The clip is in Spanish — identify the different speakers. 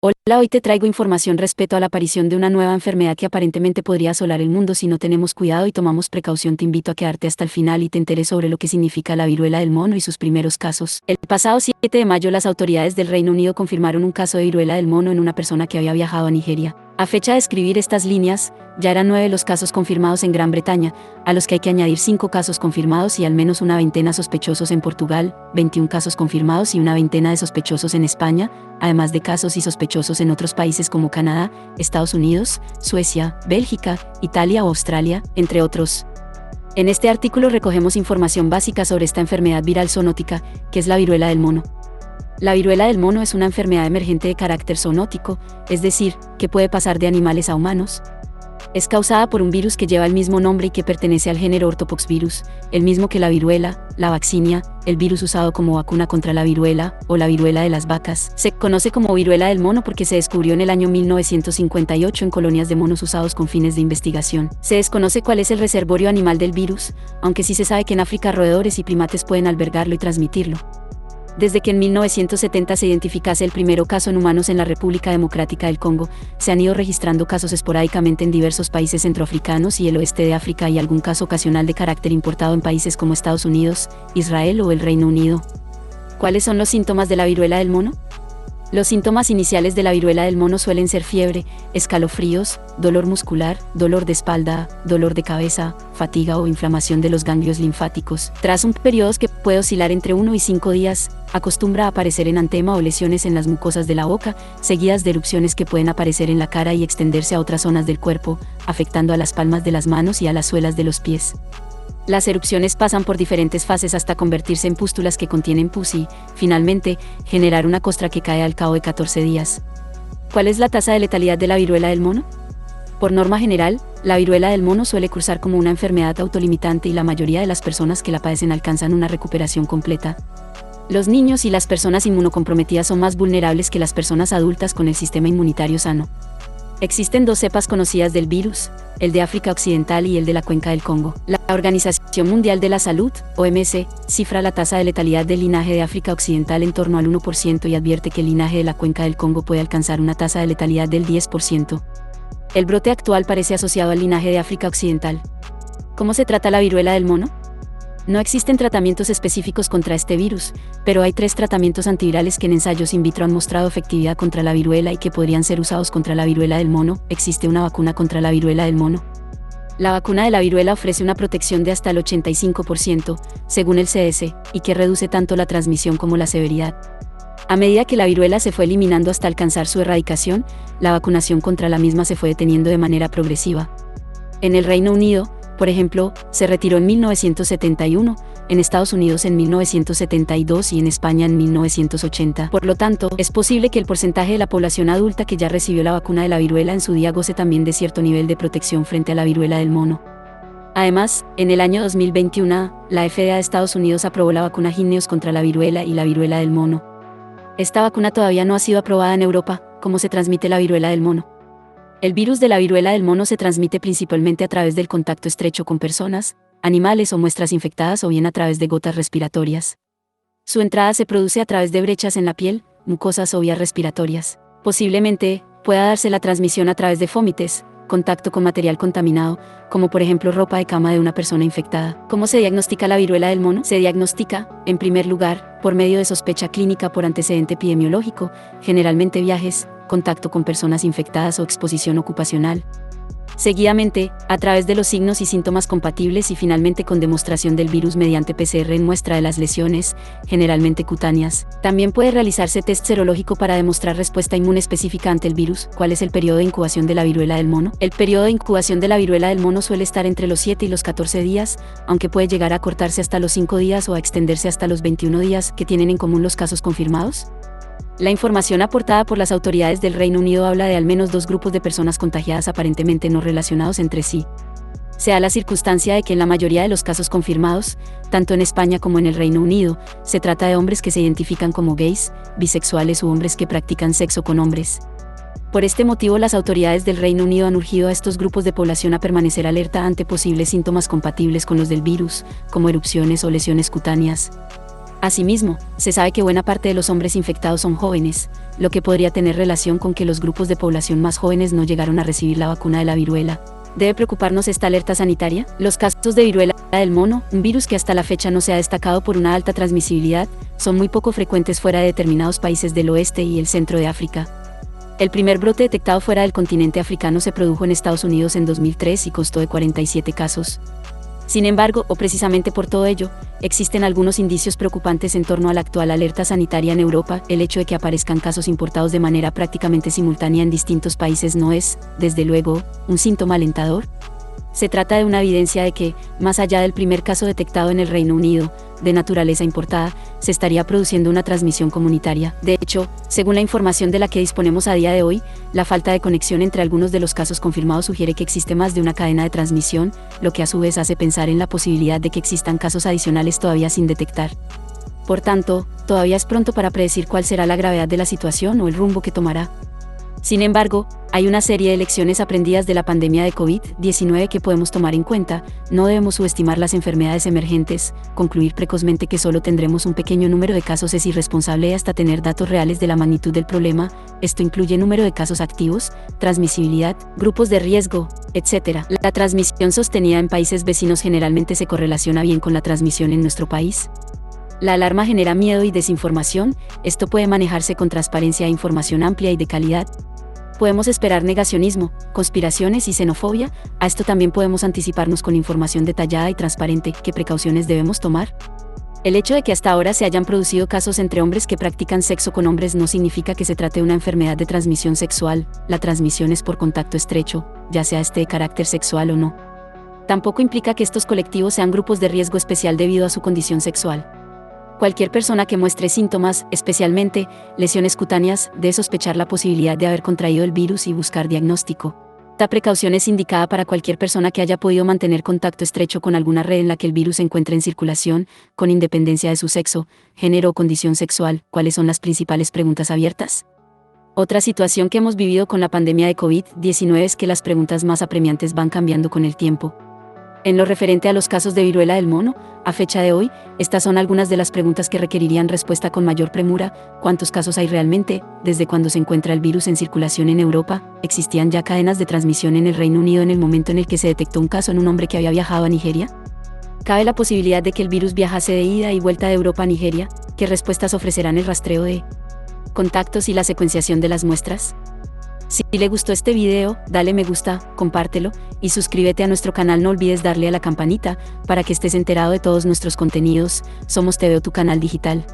Speaker 1: Hola, hoy te traigo información respecto a la aparición de una nueva enfermedad que aparentemente podría asolar el mundo si no tenemos cuidado y tomamos precaución. Te invito a quedarte hasta el final y te enteres sobre lo que significa la viruela del mono y sus primeros casos. El pasado 7 de mayo las autoridades del Reino Unido confirmaron un caso de viruela del mono en una persona que había viajado a Nigeria. A fecha de escribir estas líneas, ya eran 9 los casos confirmados en Gran Bretaña, a los que hay que añadir 5 casos confirmados y al menos una veintena sospechosos en Portugal, 21 casos confirmados y una veintena de sospechosos en España, además de casos y sospechosos en otros países como Canadá, Estados Unidos, Suecia, Bélgica, Italia o Australia, entre otros. En este artículo recogemos información básica sobre esta enfermedad viral zoonótica, que es la viruela del mono. La viruela del mono es una enfermedad emergente de carácter zoonótico, es decir, que puede pasar de animales a humanos. Es causada por un virus que lleva el mismo nombre y que pertenece al género Orthopoxvirus, el mismo que la viruela, la vaccinia, el virus usado como vacuna contra la viruela, o la viruela de las vacas. Se conoce como viruela del mono porque se descubrió en el año 1958 en colonias de monos usados con fines de investigación. Se desconoce cuál es el reservorio animal del virus, aunque sí se sabe que en África roedores y primates pueden albergarlo y transmitirlo. Desde que en 1970 se identificase el primer caso en humanos en la República Democrática del Congo, se han ido registrando casos esporádicamente en diversos países centroafricanos y el oeste de África y algún caso ocasional de carácter importado en países como Estados Unidos, Israel o el Reino Unido. ¿Cuáles son los síntomas de la viruela del mono? Los síntomas iniciales de la viruela del mono suelen ser fiebre, escalofríos, dolor muscular, dolor de espalda, dolor de cabeza, fatiga o inflamación de los ganglios linfáticos. Tras un periodo que puede oscilar entre 1 y 5 días, acostumbra a aparecer en antema o lesiones en las mucosas de la boca, seguidas de erupciones que pueden aparecer en la cara y extenderse a otras zonas del cuerpo, afectando a las palmas de las manos y a las suelas de los pies. Las erupciones pasan por diferentes fases hasta convertirse en pústulas que contienen pus y, finalmente, generar una costra que cae al cabo de 14 días. ¿Cuál es la tasa de letalidad de la viruela del mono? Por norma general, la viruela del mono suele cursar como una enfermedad autolimitante y la mayoría de las personas que la padecen alcanzan una recuperación completa. Los niños y las personas inmunocomprometidas son más vulnerables que las personas adultas con el sistema inmunitario sano. Existen 2 cepas conocidas del virus, el de África Occidental y el de la Cuenca del Congo. La Organización Mundial de la Salud, OMS, cifra la tasa de letalidad del linaje de África Occidental en torno al 1% y advierte que el linaje de la Cuenca del Congo puede alcanzar una tasa de letalidad del 10%. El brote actual parece asociado al linaje de África Occidental. ¿Cómo se trata la viruela del mono? No existen tratamientos específicos contra este virus, pero hay 3 tratamientos antivirales que en ensayos in vitro han mostrado efectividad contra la viruela y que podrían ser usados contra la viruela del mono. Existe una vacuna contra la viruela del mono. La vacuna de la viruela ofrece una protección de hasta el 85%, según el CDC, y que reduce tanto la transmisión como la severidad. A medida que la viruela se fue eliminando hasta alcanzar su erradicación, la vacunación contra la misma se fue deteniendo de manera progresiva. En el Reino Unido, por ejemplo, se retiró en 1971, en Estados Unidos en 1972 y en España en 1980. Por lo tanto, es posible que el porcentaje de la población adulta que ya recibió la vacuna de la viruela en su día goce también de cierto nivel de protección frente a la viruela del mono. Además, en el año 2021, la FDA de Estados Unidos aprobó la vacuna Jynneos contra la viruela y la viruela del mono. Esta vacuna todavía no ha sido aprobada en Europa. ¿Cómo se transmite la viruela del mono? El virus de la viruela del mono se transmite principalmente a través del contacto estrecho con personas, animales o muestras infectadas o bien a través de gotas respiratorias. Su entrada se produce a través de brechas en la piel, mucosas o vías respiratorias. Posiblemente, pueda darse la transmisión a través de fómites, contacto con material contaminado, como por ejemplo ropa de cama de una persona infectada. ¿Cómo se diagnostica la viruela del mono? Se diagnostica, en primer lugar, por medio de sospecha clínica por antecedente epidemiológico, generalmente viajes, contacto con personas infectadas o exposición ocupacional. Seguidamente, a través de los signos y síntomas compatibles y finalmente con demostración del virus mediante PCR en muestra de las lesiones, generalmente cutáneas. También puede realizarse test serológico para demostrar respuesta inmune específica ante el virus. ¿Cuál es el periodo de incubación de la viruela del mono? El periodo de incubación de la viruela del mono suele estar entre los 7 y los 14 días, aunque puede llegar a acortarse hasta los 5 días o a extenderse hasta los 21 días. ¿Qué tienen en común los casos confirmados? La información aportada por las autoridades del Reino Unido habla de al menos 2 grupos de personas contagiadas aparentemente no relacionados entre sí. Se da la circunstancia de que en la mayoría de los casos confirmados, tanto en España como en el Reino Unido, se trata de hombres que se identifican como gays, bisexuales u hombres que practican sexo con hombres. Por este motivo, las autoridades del Reino Unido han urgido a estos grupos de población a permanecer alerta ante posibles síntomas compatibles con los del virus, como erupciones o lesiones cutáneas. Asimismo, se sabe que buena parte de los hombres infectados son jóvenes, lo que podría tener relación con que los grupos de población más jóvenes no llegaron a recibir la vacuna de la viruela. ¿Debe preocuparnos esta alerta sanitaria? Los casos de viruela del mono, un virus que hasta la fecha no se ha destacado por una alta transmisibilidad, son muy poco frecuentes fuera de determinados países del oeste y el centro de África. El primer brote detectado fuera del continente africano se produjo en Estados Unidos en 2003 y constó de 47 casos. Sin embargo, o precisamente por todo ello, existen algunos indicios preocupantes en torno a la actual alerta sanitaria en Europa. El hecho de que aparezcan casos importados de manera prácticamente simultánea en distintos países no es, desde luego, un síntoma alentador. Se trata de una evidencia de que, más allá del primer caso detectado en el Reino Unido, de naturaleza importada, se estaría produciendo una transmisión comunitaria. De hecho, según la información de la que disponemos a día de hoy, la falta de conexión entre algunos de los casos confirmados sugiere que existe más de una cadena de transmisión, lo que a su vez hace pensar en la posibilidad de que existan casos adicionales todavía sin detectar. Por tanto, todavía es pronto para predecir cuál será la gravedad de la situación o el rumbo que tomará. Sin embargo, hay una serie de lecciones aprendidas de la pandemia de COVID-19 que podemos tomar en cuenta. No debemos subestimar las enfermedades emergentes. Concluir precozmente que solo tendremos un pequeño número de casos es irresponsable hasta tener datos reales de la magnitud del problema. Esto incluye número de casos activos, transmisibilidad, grupos de riesgo, etc. La transmisión sostenida en países vecinos generalmente se correlaciona bien con la transmisión en nuestro país. La alarma genera miedo y desinformación. Esto puede manejarse con transparencia e información amplia y de calidad. Podemos esperar negacionismo, conspiraciones y xenofobia. A esto también podemos anticiparnos con información detallada y transparente. ¿Qué precauciones debemos tomar? El hecho de que hasta ahora se hayan producido casos entre hombres que practican sexo con hombres no significa que se trate de una enfermedad de transmisión sexual. La transmisión es por contacto estrecho, ya sea este de carácter sexual o no. Tampoco implica que estos colectivos sean grupos de riesgo especial debido a su condición sexual. Cualquier persona que muestre síntomas, especialmente lesiones cutáneas, debe sospechar la posibilidad de haber contraído el virus y buscar diagnóstico. Esta precaución es indicada para cualquier persona que haya podido mantener contacto estrecho con alguna red en la que el virus se encuentre en circulación, con independencia de su sexo, género o condición sexual. ¿Cuáles son las principales preguntas abiertas? Otra situación que hemos vivido con la pandemia de COVID-19 es que las preguntas más apremiantes van cambiando con el tiempo. En lo referente a los casos de viruela del mono, a fecha de hoy, estas son algunas de las preguntas que requerirían respuesta con mayor premura. ¿Cuántos casos hay realmente? ¿Desde cuándo se encuentra el virus en circulación en Europa? ¿Existían ya cadenas de transmisión en el Reino Unido en el momento en el que se detectó un caso en un hombre que había viajado a Nigeria? ¿Cabe la posibilidad de que el virus viajase de ida y vuelta de Europa a Nigeria? ¿Qué respuestas ofrecerán el rastreo de contactos y la secuenciación de las muestras? Si le gustó este video, dale me gusta, compártelo, y suscríbete a nuestro canal. No olvides darle a la campanita, para que estés enterado de todos nuestros contenidos. Somos TVO, tu canal digital.